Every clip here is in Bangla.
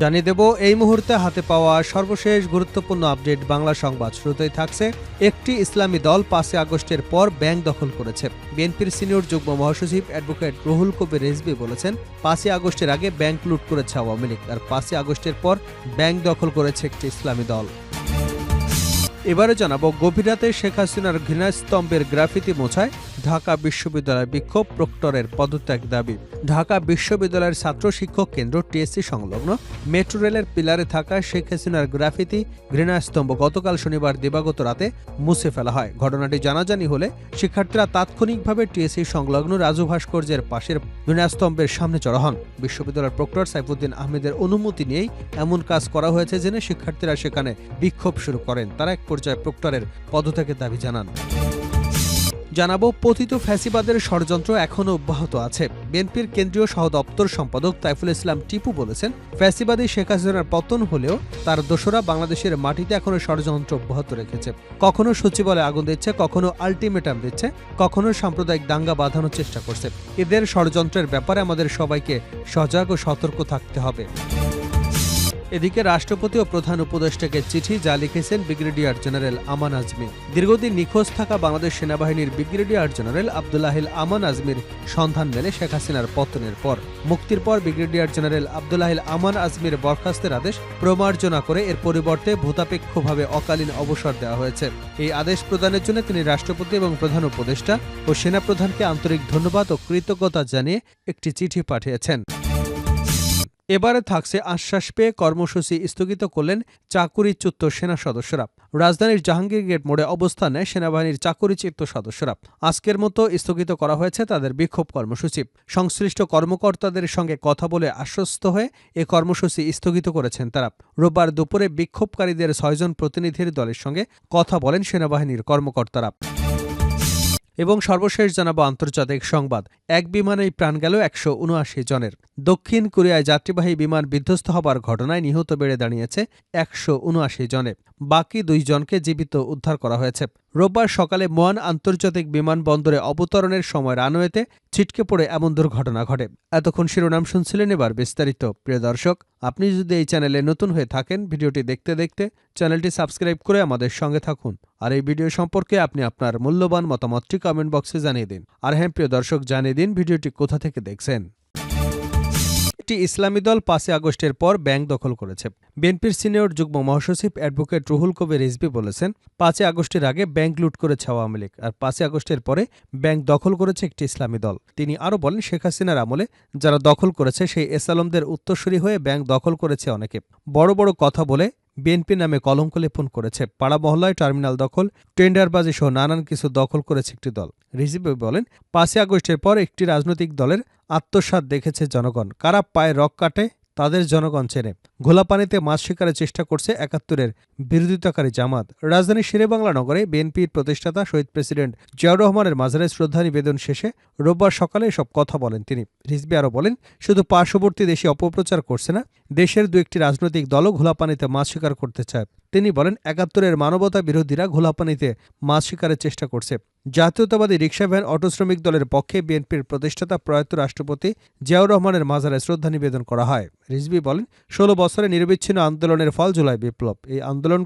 জানিয়ে দেব এই মুহূর্তে হাতে পাওয়া সর্বশেষ গুরুত্বপূর্ণ আপডেট বাংলা সংবাদ। শুরুতেই থাকছে একটি ইসলামী দল ৫ আগস্টের পর ব্যাংক দখল করেছে। বিএনপির সিনিয়র যুগ্ম মহাসচিব অ্যাডভোকেট রুহুল কবির রিজভী বলেছেন, ৫ আগস্টের আগে ব্যাংক লুট করেছে আওয়ামী লীগ, আর ৫ আগস্টের পর ব্যাংক দখল করেছে একটি ইসলামী দল। এবারে জানাবো, গভীর রাতে শেখ হাসিনার ঘৃণাস্তম্ভের গ্রাফিতি মোছায় ঢাকা বিশ্ববিদ্যালয়ের বিক্ষোভ, প্রক্টরের পদত্যাগ দাবি। ঢাকা বিশ্ববিদ্যালয়ের ছাত্র শিক্ষক কেন্দ্র টিএসসি সংলগ্ন মেট্রো রেলের পিলারে থাকা শেখ হাসিনার গ্রাফিতি ঘৃণাস্তম্ভ গতকাল শনিবার দিবাগত রাতে মুছে ফেলা হয়। ঘটনাটি জানাজানি হলে শিক্ষার্থীরা তাৎক্ষণিকভাবে টিএসসি সংলগ্ন রাজু ভাস্কর্যের পাশের ঘৃণাস্তম্ভের সামনে জড়ো হন। বিশ্ববিদ্যালয়ের প্রক্টর সাইফুদ্দিন আহমেদের অনুমতি নিয়েই এমন কাজ করা হয়েছে জেনে শিক্ষার্থীরা সেখানে বিক্ষোভ শুরু করেন। তারা এক পর্যায়ে প্রক্টরের পদত্যাগের দাবি জানান। জানাবো, পতিত ফ্যাসিবাদের ষড়যন্ত্র এখনও অব্যাহত আছে। বিএনপির কেন্দ্রীয় সহ দপ্তর সম্পাদক তাইফুল ইসলাম টিপু বলেছেন, ফ্যাসিবাদী শেখ হাসিনার পতন হলেও তার দোসরা বাংলাদেশের মাটিতে এখনো ষড়যন্ত্র অব্যাহত রেখেছে। কখনো সচিবালয়ে আগুন দিচ্ছে, কখনো আলটিমেটাম দিচ্ছে, কখনো সাম্প্রদায়িক দাঙ্গা বাঁধানোর চেষ্টা করছে। এদের ষড়যন্ত্রের ব্যাপারে আমাদের সবাইকে সজাগ ও সতর্ক থাকতে হবে। এদিকে রাষ্ট্রপতি ও প্রধান উপদেষ্টাকে চিঠি যা লিখেছেন ব্রিগেডিয়ার জেনারেল আমান আজমি। দীর্ঘদিন নিখোঁজ থাকা বাংলাদেশ সেনাবাহিনীর ব্রিগেডিয়ার জেনারেল আব্দুল্লাহিল আমান আজমির সন্ধান মেলে শেখ হাসিনার পতনের পর। মুক্তির পর ব্রিগেডিয়ার জেনারেল আব্দুল্লাহিল আমান আজমির বরখাস্তের আদেশ প্রমার্জনা করে এর পরিবর্তে ভূতাপেক্ষভাবে অকালীন অবসর দেওয়া হয়েছে। এই আদেশ প্রদানের জন্য তিনি রাষ্ট্রপতি এবং প্রধান উপদেষ্টা ও সেনাপ্রধানকে আন্তরিক ধন্যবাদ ও কৃতজ্ঞতা জানিয়ে একটি চিঠি পাঠিয়েছেন। এবারে থাকছে, আশ্বাস পেয়ে কর্মসূচি স্থগিত করলেন চাকুরিচ্যুত সেনা সদস্যরা। রাজধানীর জাহাঙ্গীর গেট মোড়ে অবস্থান নেয় সেনাবাহিনীর চাকুরিচ্যুত সদস্যরা। আজকের মতো স্থগিত করা হয়েছে তাদের বিক্ষোভ কর্মসূচি। সংশ্লিষ্ট কর্মকর্তাদের সঙ্গে কথা বলে আশ্বস্ত হয়ে এ কর্মসূচি স্থগিত করেছেন তারা। রোববার দুপুরে বিক্ষোভকারীদের ৬ জন প্রতিনিধির দলের সঙ্গে কথা বলেন সেনাবাহিনীর কর্মকর্তারা। এবং সর্বশেষ জানাবো আন্তর্জাতিক সংবাদ। এক বিমানেই প্রাণ গেল ১৭৯ জনের। দক্ষিণ কোরিয়ায় যাত্রীবাহী বিমান বিধ্বস্ত হবার ঘটনায় নিহত বেড়ে দাঁড়িয়েছে ১৭৯ জনে। বাকি ২ জনকে জীবিত উদ্ধার করা হয়েছে। রোববার সকালে মোয়ান আন্তর্জাতিক বিমানবন্দরে অবতরণের সময় রানওয়েতে ছিটকে পড়ে এমন দুর্ঘটনা ঘটে। এতক্ষণ শিরোনাম শুনছিলেন, এবার বিস্তারিত। প্রিয় দর্শক, আপনি যদি এই চ্যানেলে নতুন হয়ে থাকেন, ভিডিওটি দেখতে দেখতে চ্যানেলটি সাবস্ক্রাইব করে আমাদের সঙ্গে থাকুন। আর এই ভিডিও সম্পর্কে আপনি আপনার মূল্যবান মতামতটি কমেন্ট বক্সে জানিয়ে দিন। আর হ্যাঁ প্রিয় দর্শক, জানিয়ে দিন ভিডিওটি কোথা থেকে দেখছেন। একটি ইসলামী দল ৫ আগস্টের পর ব্যাংক দখল করেছে। বিএনপির সিনিয়র যুগ্ম মহাসচিব অ্যাডভোকেট রুহুল কবির রিজভী বলেছেন, ৫ আগস্টের আগে ব্যাংক লুট করেছে আওয়ামী লীগ, আর ৫ আগস্টের পরে ব্যাংক দখল করেছে একটি ইসলামী দল। তিনি আরও বলেন, শেখ হাসিনার আমলে যারা দখল করেছে সেই এসালমদের উত্তরসূরি হয়ে ব্যাংক দখল করেছে অনেকে। বড় বড় কথা বলে বিএনপি নামে কলঙ্ক লেপন করেছে। পাড়া মহল্লায় টার্মিনাল দখল, টেন্ডারবাজি সহ নানান কিছু দখল করেছে একটি দল। রিজভী বলেন, ৫ আগস্টের পর একটি রাজনৈতিক দলের আত্মসাৎ দেখেছে জনগণ। কারা পায়ে রক কাটে তাদের জনগণ চেনে। ঘোলাপানিতে মাছ শিকারের চেষ্টা করছে ৭১-এর বিরোধিতাকারী জামাত। রাজধানীর শেরেবাংলা নগরে বিএনপির প্রতিষ্ঠাতা শহীদ প্রেসিডেন্ট জিয়াউর রহমানের মাজারে শ্রদ্ধা নিবেদন শেষে রোববার সকালে এসব কথা বলেন তিনি। রিজভী আরও বলেন, শুধু পার্শ্ববর্তী দেশে অপপ্রচার করছে না, দেশের ২-১টি রাজনৈতিক দলও ঘোলাপানিতে মাছ শিকার করতে চায়। তিনি বলেন, ৭১-এর মানবতা বিরোধীরা ঘোলাপানিতে মাছ শিকারের চেষ্টা করছে। জাতীয়তাবাদী রিকশা ভ্যান অটো শ্রমিক দলের পক্ষে বিএনপির প্রতিষ্ঠাতা প্রয়াত রাষ্ট্রপতি জিয়াউর রহমানের মাজারে শ্রদ্ধা নিবেদন করা হয়। রিজভী বলেন, ১৬ বছরে নিরবিচ্ছিন্ন আন্দোলনের ফল জুলাই বিপ্লব। এই আন্দোলন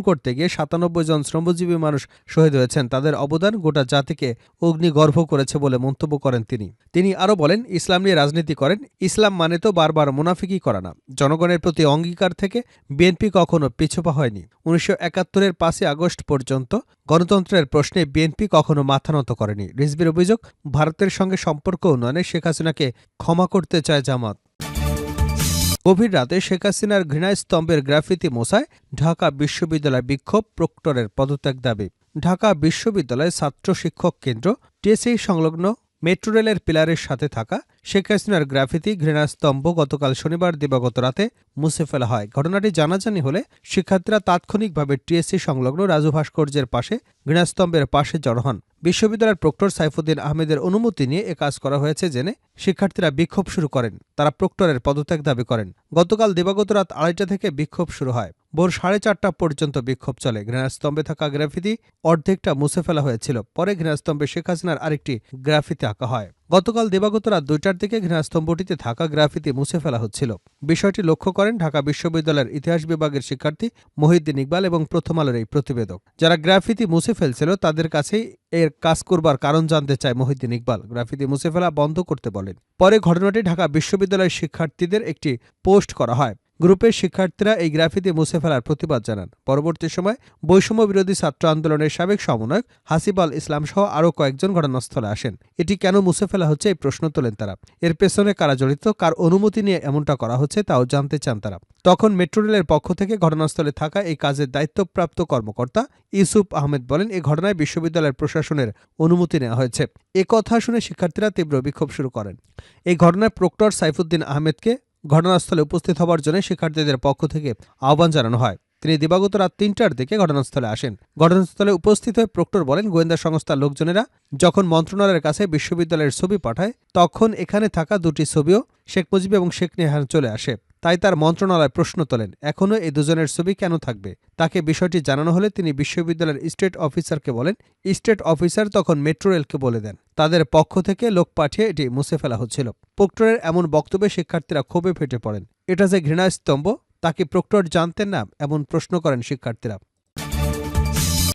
করতে গিয়ে ৯৭ জন শ্রমজীবী মানুষ শহীদ হয়েছেন। তাদের অবদান গোটা জাতিকে অগ্নিগর্ভ করেছে বলে মন্তব্য করেন তিনি আরও বলেন, ইসলাম নিয়ে রাজনীতি করেন, ইসলাম মানে তো বারবার মুনাফিকি করা না। জনগণের প্রতি অঙ্গীকার থেকে বিএনপি কখনো পিছপা হয়নি। ১৯৭১-এর ৫ আগস্ট পর্যন্ত গণতন্ত্রের প্রশ্নে বিএনপি কখনো মাথা নত করেনি। রিজভীর অভিযোগ, ভারতের সঙ্গে সম্পর্ক উন্নয়নে শেখ হাসিনাকে ক্ষমা করতে চায় জামাত। গভীর রাতে শেখ হাসিনার ঘৃণাস্তম্ভের গ্রাফিতি মোছায় ঢাকা বিশ্ববিদ্যালয় বিক্ষোভ, প্রক্টরের পদত্যাগ দাবি। ঢাকা বিশ্ববিদ্যালয় ছাত্র শিক্ষক কেন্দ্র টিএসসি সংলগ্ন মেট্রো রেলের পিলারের সাথে থাকা শেখ হাসিনার গ্রাফিতি ঘৃণাস্তম্ভ গতকাল শনিবার দিবাগত রাতে মুছে ফেলা হয়। ঘটনাটি জানাজানি হলে শিক্ষার্থীরা তাৎক্ষণিকভাবে টিএসসি সংলগ্ন রাজু ভাস্কর্যের পাশে ঘৃণাস্তম্ভের পাশে জড়ো হন। বিশ্ববিদ্যালয়ের প্রক্টর সাইফুদ্দিন আহমেদের অনুমতি নিয়ে এ কাজ করা হয়েছে জেনে শিক্ষার্থীরা বিক্ষোভ শুরু করেন। তারা প্রক্টরের পদত্যাগ দাবি করেন। গতকাল দিবাগত রাত ২:৩০ থেকে বিক্ষোভ শুরু হয়। ভোর ৪:৩০ পর্যন্ত বিক্ষোভ চলে। ঘৃণাস্তম্ভে থাকা গ্রাফিতি অর্ধেকটা মুছে ফেলা হয়েছিল। পরে ঘৃণাস্তম্ভে শেখ হাসিনার আরেকটি গ্রাফিতি আঁকা হয়। গতকাল দিবাগত রাত 2টার দিকে ঘৃণাস্তম্ভটিতে থাকা গ্রাফিতি মুছে ফেলা হচ্ছিল। বিষয়টি লক্ষ্য করেন ঢাকা বিশ্ববিদ্যালয়ের ইতিহাস বিভাগের শিক্ষার্থী মহিউদ্দিন ইকবাল এবং প্রথম আলোর এই প্রতিবেদক। যারা গ্রাফিতি মুছে ফেলছিল তাদের কাছেই এর কাজ করবার কারণ জানতে চায় মহিউদ্দিন ইকবাল। গ্রাফিতি মুছে ফেলা বন্ধ করতে বলেন। পরে ঘটনাটি ঢাকা বিশ্ববিদ্যালয়ের শিক্ষার্থীদের একটি পোস্ট করা হয়। গ্রুপের শিক্ষার্থীরা এই গ্রাফিতি মুছে ফেলার প্রতিবাদ জানান। পরবর্তী সময় বৈষম্য বিরোধী ছাত্র আন্দোলনের সাবেক সমন্বয়ক হাসিব আল ইসলাম সহ আরও কয়েকজন ঘটনাস্থলে আসেন। এটি কেন মুছে ফেলা হচ্ছে এই প্রশ্ন তোলেন তারা। এর পেছনে কারা জড়িত, কার অনুমতি নিয়ে এমনটা করা হচ্ছে তাও জানতে চান তারা। তখন মেট্রো রেলের পক্ষ থেকে ঘটনাস্থলে থাকা এই কাজের দায়িত্বপ্রাপ্ত কর্মকর্তা ইউসুফ আহমেদ বলেন, এই ঘটনায় বিশ্ববিদ্যালয়ের প্রশাসনের অনুমতি নেওয়া হয়েছে। এ কথা শুনে শিক্ষার্থীরা তীব্র বিক্ষোভ শুরু করেন। এই ঘটনায় প্রক্টর সাইফুদ্দিন আহমেদকে ঘটনাস্থলে উপস্থিত হবার জন্য শিক্ষার্থীদের পক্ষ থেকে আহ্বান জানানো হয়। তিনি দিবাগত রাত 3টার দিকে ঘটনাস্থলে আসেন। ঘটনাস্থলে উপস্থিত হয়ে প্রক্টর বলেন, গোয়েন্দা সংস্থার লোকজনেরা যখন মন্ত্রণালয়ের কাছে বিশ্ববিদ্যালয়ের ছবি পাঠায় তখন এখানে থাকা দুটি ছবিও শেখ মুজিব এবং শেখ নেহান চলে আসে। তাই তার মন্ত্রণালয় প্রশ্ন তোলেন, এখনও এই দুজনের ছবি কেন থাকবে? তাকে বিষয়টি জানানো হলে তিনি বিশ্ববিদ্যালয়ের স্টেট অফিসারকে বলেন। স্টেট অফিসার তখন মেট্রো রেলকে বলে দেন। তাদের পক্ষ থেকে লোক পাঠিয়ে এটি মুছে ফেলা হচ্ছিল। প্রক্টরের এমন বক্তব্যে শিক্ষার্থীরা ক্ষোভে ফেটে পড়েন। এটা যে ঘৃণাস্তম্ভ তা কি প্রক্টর জানতেন না? এমন প্রশ্ন করেন শিক্ষার্থীরা।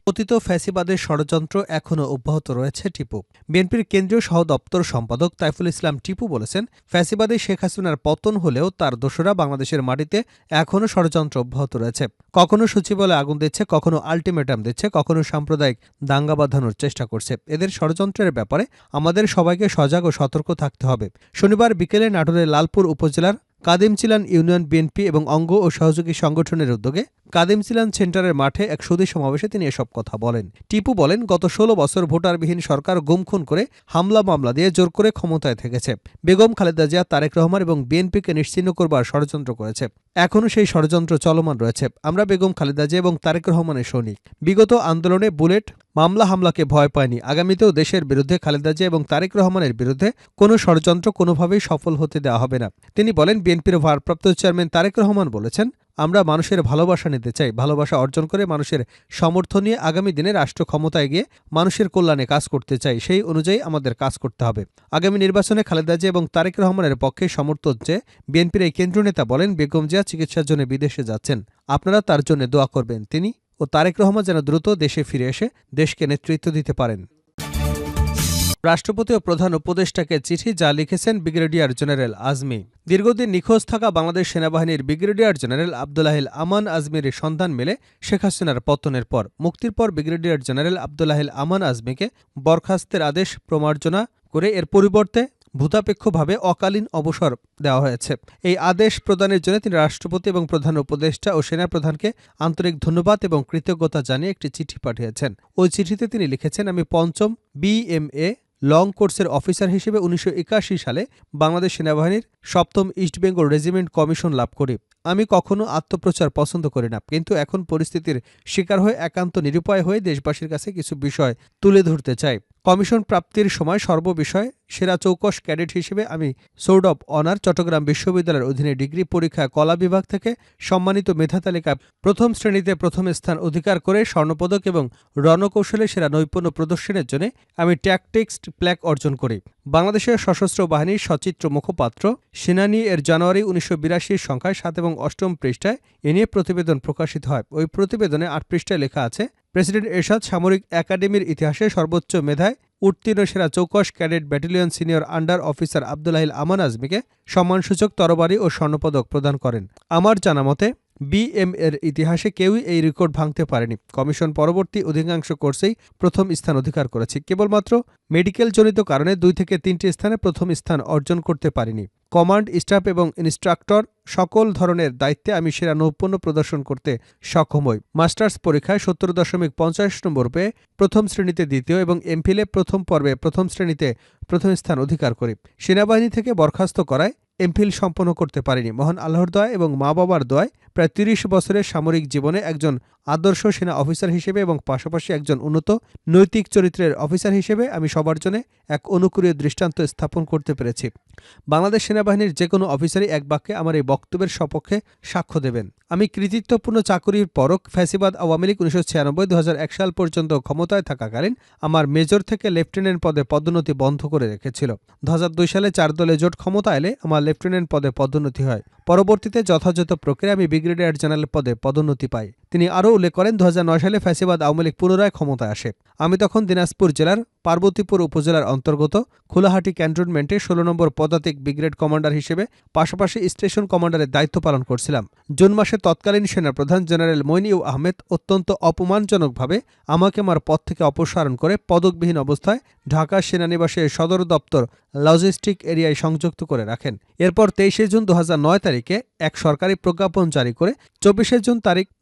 পতিত ফ্যাসিবাদের ষড়যন্ত্র এখনও অব্যাহত রয়েছে টিপু। বিএনপির কেন্দ্রীয় সহ দপ্তর সম্পাদক তাইফুল ইসলাম টিপু বলেছেন, ফ্যাসিবাদে শেখ হাসিনার পতন হলেও তার দোসরা বাংলাদেশের মাটিতে এখনও ষড়যন্ত্র অব্যাহত রয়েছে। কখনো সচিবালয়ে আগুন দিচ্ছে, কখনো আলটিমেটাম দিচ্ছে, কখনো সাম্প্রদায়িক দাঙ্গা বাঁধানোর চেষ্টা করছে। এদের ষড়যন্ত্রের ব্যাপারে আমাদের সবাইকে সজাগ ও সতর্ক থাকতে হবে। শনিবার বিকেলে নাটোরের লালপুর উপজেলার কাদিমচিলান ইউনিয়ন বিএনপি এবং অঙ্গ ও সহযোগী সংগঠনের উদ্যোগে কাদিমচিলান সেন্টারের মাঠে এক সুধী সমাবেশে তিনি এসব কথা বলেন। টিপু বলেন, গত 16 বছর ভোটারবিহীন সরকার গুমখুন করে হামলা মামলা দিয়ে জোর করে ক্ষমতায় থেকেছে। বেগম খালেদা জিয়া, তারেক রহমান এবং বিএনপিকে নিশ্চিহ্ন করবার ষড়যন্ত্র করেছে। এখনও সেই ষড়যন্ত্র চলমান রয়েছে। আমরা বেগম খালেদা জিয়া এবং তারেক রহমানের সৈনিক। বিগত আন্দোলনে বুলেট মামলা হামলাকে ভয় পায়নি। আগামীতেও দেশের বিরুদ্ধে খালেদা জিয়া এবং তারেক রহমানের বিরুদ্ধে কোনো ষড়যন্ত্র কোনোভাবেই সফল হতে দেওয়া হবে না। তিনি বলেন, বিএনপির ভারপ্রাপ্ত চেয়ারম্যান তারেক রহমান বলেছেন, আমরা মানুষের ভালোবাসা নিতে চাই। ভালোবাসা অর্জন করে মানুষের সমর্থন নিয়ে আগামী দিনে রাষ্ট্র ক্ষমতায় গিয়ে মানুষের কল্যাণে কাজ করতে চাই। সেই অনুযায়ী আমাদের কাজ করতে হবে। আগামী নির্বাচনে খালেদা জিয়া এবং তারেক রহমানের পক্ষে সমর্থন চেয়ে বিএনপির এই কেন্দ্রীয় নেতা বলেন, বেগম জিয়া চিকিৎসার জন্য বিদেশে যাচ্ছেন। আপনারা তার জন্য দোয়া করবেন। তিনি ও তারেক রহমান যেন দ্রুত দেশে ফিরে এসে দেশকে নেতৃত্ব দিতে পারেন। রাষ্ট্রপতি ও প্রধান উপদেষ্টাকে চিঠি যা লিখেছেন ব্রিগেডিয়ার জেনারেল আজমি। দীর্ঘদিন নিখোঁজ থাকা বাংলাদেশ সেনাবাহিনীর ব্রিগেডিয়ার জেনারেল আব্দুল্লাহিল আমান আজমির সন্ধান মেলে শেখ হাসিনার পতনের পর। মুক্তির পর ব্রিগেডিয়ার জেনারেল আব্দুল্লাহিল আমান আজমিকে বরখাস্তের আদেশ প্রমার্জনা করে এর পরিবর্তে ভূতাপেক্ষভাবে অকালীন অবসর দেওয়া হয়েছে। এই আদেশ প্রদানের জন্য তিনি রাষ্ট্রপতি এবং প্রধান উপদেষ্টা ও সেনাপ্রধানকে আন্তরিক ধন্যবাদ এবং কৃতজ্ঞতা জানিয়ে একটি চিঠি পাঠিয়েছেন। ওই চিঠিতে তিনি লিখেছেন, আমি 5ম BMA লং কোর্সের অফিসার হিসেবে 1981 সালে বাংলাদেশ সেনাবাহিনীর 7ম ইস্ট বেঙ্গল রেজিমেন্ট কমিশন লাভ করি। আমি কখনো আত্মপ্রচার পছন্দ করি না, কিন্তু এখন পরিস্থিতির শিকার হয়ে একান্ত নিরুপায় হয়ে দেশবাসীর কাছে কিছু বিষয় তুলে ধরতে চাই। কমিশন প্রাপ্তির সময় সর্ববিষয়ে সেরা চৌকস ক্যাডেট হিসেবে আমি সোর্ড অব অনার চট্টগ্রাম বিশ্ববিদ্যালয়ের অধীনে ডিগ্রি পরীক্ষায় কলা বিভাগ থেকে সম্মানিত মেধা তালিকায় প্রথম শ্রেণীতে প্রথম স্থান অধিকার করে স্বর্ণপদক এবং রণকৌশলে সেরা নৈপুণ্য প্রদর্শনের জন্য আমি ট্যাকটিক্স প্ল্যাক অর্জন করি। বাংলাদেশের সশস্ত্র বাহিনীর সচিত্র মুখপাত্র সেনানী এর জানুয়ারি 1982 সংখ্যায় 7 এবং 8ম পৃষ্ঠায় এ নিয়ে প্রতিবেদন প্রকাশিত হয়। ওই প্রতিবেদনে 8 পৃষ্ঠায় লেখা আছে, প্রেসিডেন্ট এরশাদ সামরিক একাডেমির ইতিহাসে সর্বোচ্চ মেধায় উত্তীর্ণ সেরা চৌকস cadet battalion senior under officer Abdullahil Aman আজমিকে সম্মানসূচক তরবারি ও স্বর্ণপদক প্রদান করেন। আমার জানামতে BM এর ইতিহাসে কেউই এই রেকর্ড ভাঙতে পারেনি। কমিশন পরবর্তী অধিকাংশ কোর্সেই প্রথম স্থান অধিকার করেছে। কেবলমাত্র মেডিকেল জনিত কারণে 2 থেকে 3টি স্থানে প্রথম স্থান অর্জন করতে পারিনি। কমান্ড, স্টাফ এবং ইনস্ট্রাক্টর সকল ধরনের দায়িত্বে আমি সেরা নৈপুণ্য প্রদর্শন করতে সক্ষম হই। মাস্টার্স পরীক্ষায় 70.50 নম্বর পেয়ে প্রথম শ্রেণীতে দ্বিতীয় এবং এমফিলে প্রথম পর্বে প্রথম শ্রেণীতে প্রথম স্থান অধিকার করি। সেনাবাহিনী থেকে বরখাস্ত করায় এমফিল সম্পন্ন করতে পারিনি। মহান আল্লাহর দয়া এবং মা বাবার দয়ায় প্রায় ৩০ বছরের সামরিক জীবনে একজন আদর্শ সেনা অফিসার হিসেবে এবং পাশাপাশি একজন উন্নত নৈতিক চরিত্রের অফিসার হিসেবে আমি সবার জন্য এক অনুকরণীয় দৃষ্টান্ত স্থাপন করতে পেরেছি। বাংলাদেশ সেনাবাহিনীর যে কোনো অফিসারই এক বাক্যে আমার এই বক্তব্যের সপক্ষে সাক্ষ্য দেবেন। আমি কৃতিত্বপূর্ণ চাকুরির পরক ফ্যাসিবাদ আওয়ামী লীগ ১৯৯৬-২০০১ সাল পর্যন্ত ক্ষমতায় থাকাকালীন আমার মেজর থেকে লেফটেন্যান্ট পদে পদোন্নতি বন্ধ করে রেখেছিল। ২০০২ সালে ৪ দলীয় জোট ক্ষমতা এলে আমার লেফটেন্যান্ট পদে পদোন্নতি হয়। পরবর্তীতে যথাযথ প্রক্রিয়ায় আমি ব্রিগেডিয়ার জেনারেল পদে পদোন্নতি পাই। তিনি আরও উল্লেখ করেন, ২০০৯ সালে ফ্যাসিবাদ আওয়ামী লীগ পুনরায় ক্ষমতায় আসে। আমি তখন দিনাজপুর জেলার পার্বতীপুর উপজেলার অন্তর্গত খোলাহাটি ক্যান্টনমেন্টে ১৬ নম্বর পদাতিক ব্রিগেড কমান্ডার হিসেবে পাশাপাশি স্টেশন কমান্ডারের দায়িত্ব পালন করছিলাম। জুন মাসে তৎকালীন সেনাপ্রধান জেনারেল মইনউ আহমেদ অত্যন্ত অপমানজনকভাবে আমাকে আমার পদ থেকে অপসারণ করে পদকবিহীন অবস্থায় ঢাকা সেনানিবাসের সদর দপ্তর লজিস্টিক এরিয়ায় সংযুক্ত করে রাখেন। এরপর ২৩ জুন ২০০৯ তারিখে এক সরকারি প্রজ্ঞাপন জারি করে ২৪ জুন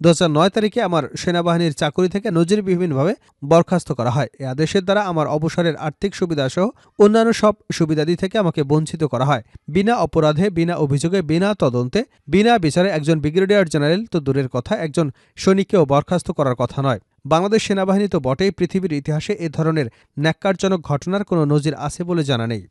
২০০৯ তারিখে আমার সেনাবাহিনীর চাকুরি থেকে নজিরবিহীনভাবে বরখাস্ত করা হয়। এ আদেশের দ্বারা আমার অবসরের আর্থিক সুবিধাসহ অন্যান্য সব সুবিধাদি থেকে আমাকে বঞ্চিত করা হয়। বিনা অপরাধে, বিনা অভিযোগে, বিনা তদন্তে, বিনা বিচারে একজন ব্রিগেডিয়ার জেনারেল তো দূরের কথা, একজন সৈনিককেও বরখাস্ত করার কথা নয়। বাংলাদেশ সেনাবাহিনী তো বটেই, পৃথিবীর ইতিহাসে এ ধরনের ন্যাক্কারজনক ঘটনার কোনো নজির আছে বলে জানা নেই।